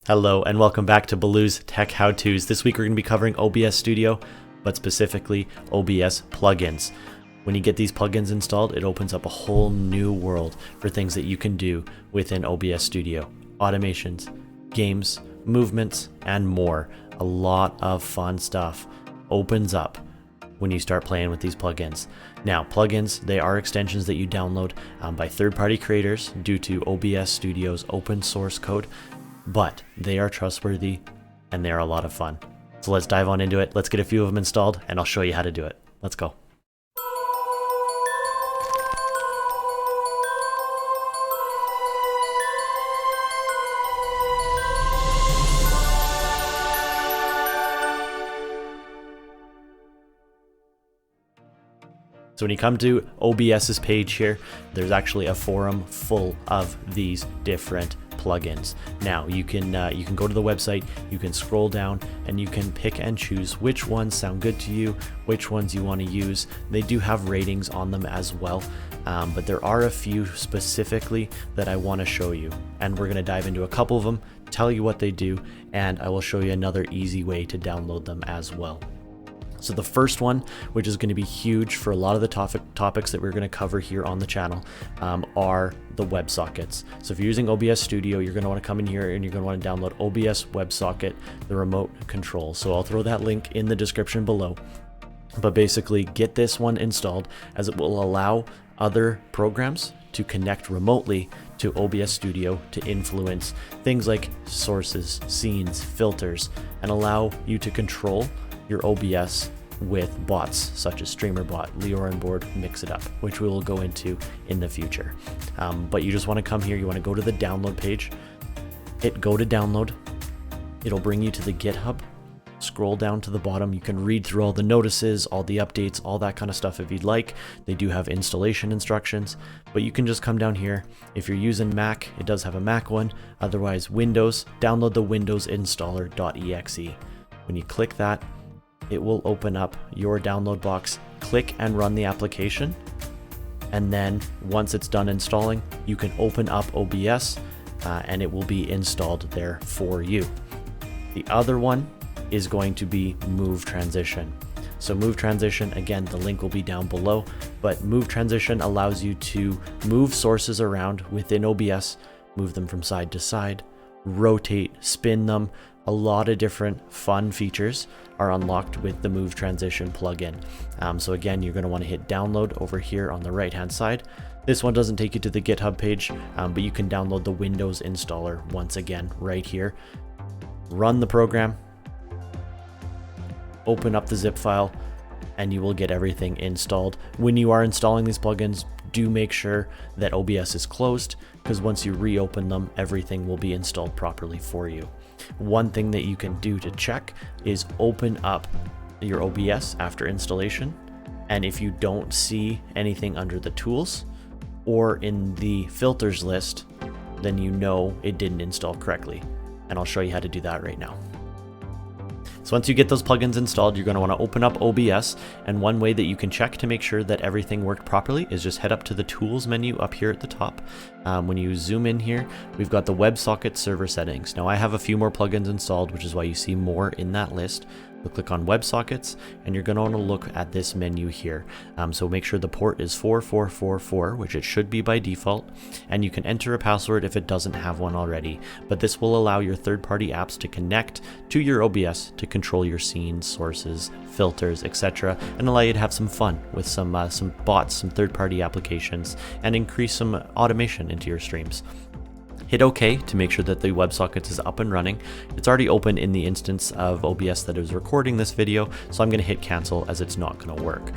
Hello and welcome back to Baloo's Tech How-Tos. This week we're going to be covering OBS Studio, but specifically OBS plugins. When you get these plugins installed, it opens up a whole new world for things that you can do within OBS Studio. Automations, games, movements, and more. A lot of fun stuff opens up when you start playing with these plugins. Now, plugins, they are extensions that you download by third-party creators due to OBS Studio's open source code. But they are trustworthy and they are a lot of fun. So let's dive on into it. Let's get a few of them installed and I'll show you how to do it. Let's go. So when you come to OBS's page here, there's actually a forum full of these different plugins. Now you can go to the website, you can scroll down, and you can pick and choose which ones sound good to you, which ones you want to use. They do have ratings on them as well, but there are a few specifically that I want to show you, and we're going to dive into a couple of them, tell you what they do, and I will show you another easy way to download them as well. So the first one, which is going to be huge for a lot of the topics that we're going to cover here on the channel, are the WebSockets. So if you're using OBS Studio, you're going to want to come in here and you're going to want to download OBS WebSocket, the remote control. So I'll throw that link in the description below. But basically get this one installed, as it will allow other programs to connect remotely to OBS Studio to influence things like sources, scenes, filters, and allow you to control your OBS with bots such as StreamerBot, LeoranBoard, Mixitup, which we will go into in the future. But you just want to come here, you want to go to the download page, go to download, it'll bring you to the GitHub, scroll down to the bottom, you can read through all the notices, all the updates, all that kind of stuff if you'd like. They do have installation instructions, but you can just come down here. If you're using Mac, it does have a Mac one, otherwise Windows, download the Windows installer.exe. When you click that, it will open up your download box, click and run the application, and then once it's done installing, you can open up OBS and it will be installed there for you. The other one is going to be Move Transition. So Move Transition, again, the link will be down below, but Move Transition allows you to move sources around within OBS, move them from side to side, rotate, spin them. A lot of different fun features are unlocked with the Move Transition plugin. So again, you're going to want to hit download over here on the right hand side. This one doesn't take you to the GitHub page, but you can download the Windows installer once again right here. Run the program, open up the zip file, and you will get everything installed. When you are installing these plugins, do make sure that OBS is closed, because once you reopen them, everything will be installed properly for you. One thing that you can do to check is open up your OBS after installation, and if you don't see anything under the tools or in the filters list, then you know it didn't install correctly, and I'll show you how to do that right now. So once you get those plugins installed, you're going to want to open up OBS, and one way that you can check to make sure that everything worked properly is just head up to the Tools menu up here at the top. When you zoom in here, we've got the WebSocket server settings. Now I have a few more plugins installed, which is why you see more in that list. You'll click on WebSockets, and you're going to want to look at this menu here. So make sure the port is 4444, which it should be by default, and you can enter a password if it doesn't have one already. But this will allow your third-party apps to connect to your OBS to control your scenes, sources, filters, etc., and allow you to have some fun with some bots, some third-party applications, and increase some automation into your streams. Hit OK to make sure that the WebSockets is up and running. It's already open in the instance of OBS that is recording this video, so I'm going to hit cancel as it's not going to work.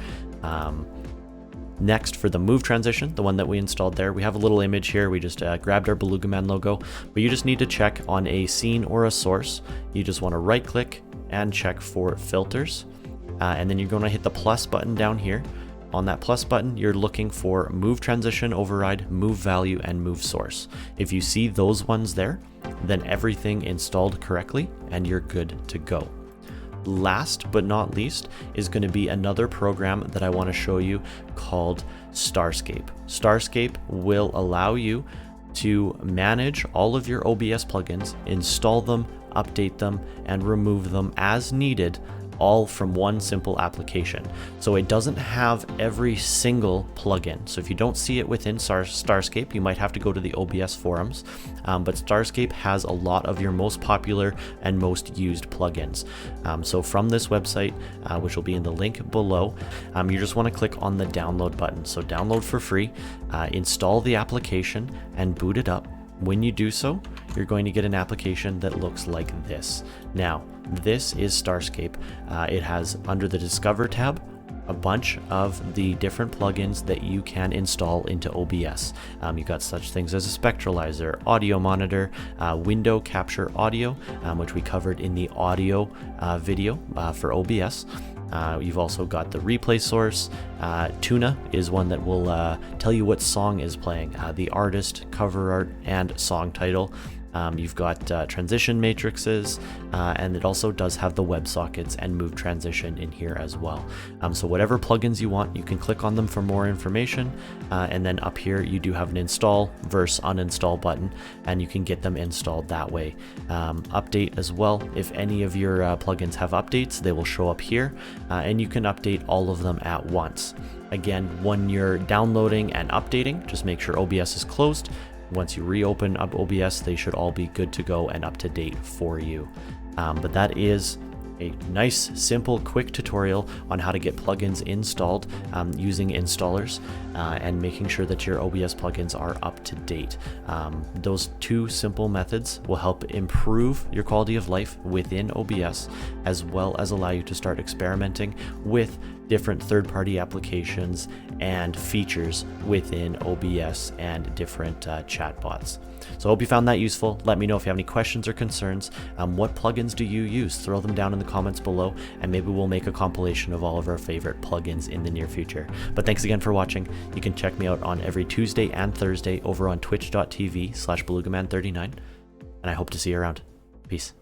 Next, for the Move Transition, the one that we installed there, we have a little image here. We just grabbed our Beluga Man logo, but you just need to check on a scene or a source. You just want to right click and check for filters, and then you're going to hit the plus button down here. On that plus button, you're looking for Move Transition Override, Move Value, and Move Source. If you see those ones there, then everything installed correctly and you're good to go. Last but not least is going to be another program that I want to show you called Starscape. Starscape will allow you to manage all of your OBS plugins, install them, update them, and remove them as needed, all from one simple application. So it doesn't have every single plugin. So if you don't see it within Starscape, you might have to go to the OBS forums, but Starscape has a lot of your most popular and most used plugins. So from this website, which will be in the link below, you just want to click on the download button. So download for free, install the application and boot it up. When you do so, you're going to get an application that looks like this. Now, this is Starscape. It has, under the Discover tab, a bunch of the different plugins that you can install into OBS. You've got such things as a spectralizer, audio monitor, window capture audio, which we covered in the audio video for OBS. You've also got the replay source. Tuna is one that will tell you what song is playing, the artist, cover art, and song title. You've got transition matrices, and it also does have the WebSockets and move transition in here as well. So whatever plugins you want, you can click on them for more information, and then up here you do have an install versus uninstall button, and you can get them installed that way. Update as well. If any of your plugins have updates, they will show up here, and you can update all of them at once. Again, when you're downloading and updating, just make sure OBS is closed. Once you reopen up OBS, they should all be good to go and up to date for you. But that is a nice, simple, quick tutorial on how to get plugins installed using installers and making sure that your OBS plugins are up to date. Those two simple methods will help improve your quality of life within OBS, as well as allow you to start experimenting with different third-party applications and features within OBS and different chatbots. So I hope you found that useful. Let me know if you have any questions or concerns. What plugins do you use? Throw them down in the comments below, and maybe we'll make a compilation of all of our favorite plugins in the near future. But thanks again for watching. You can check me out on every Tuesday and Thursday over on twitch.tv/BelugaMan39, and I hope to see you around. Peace.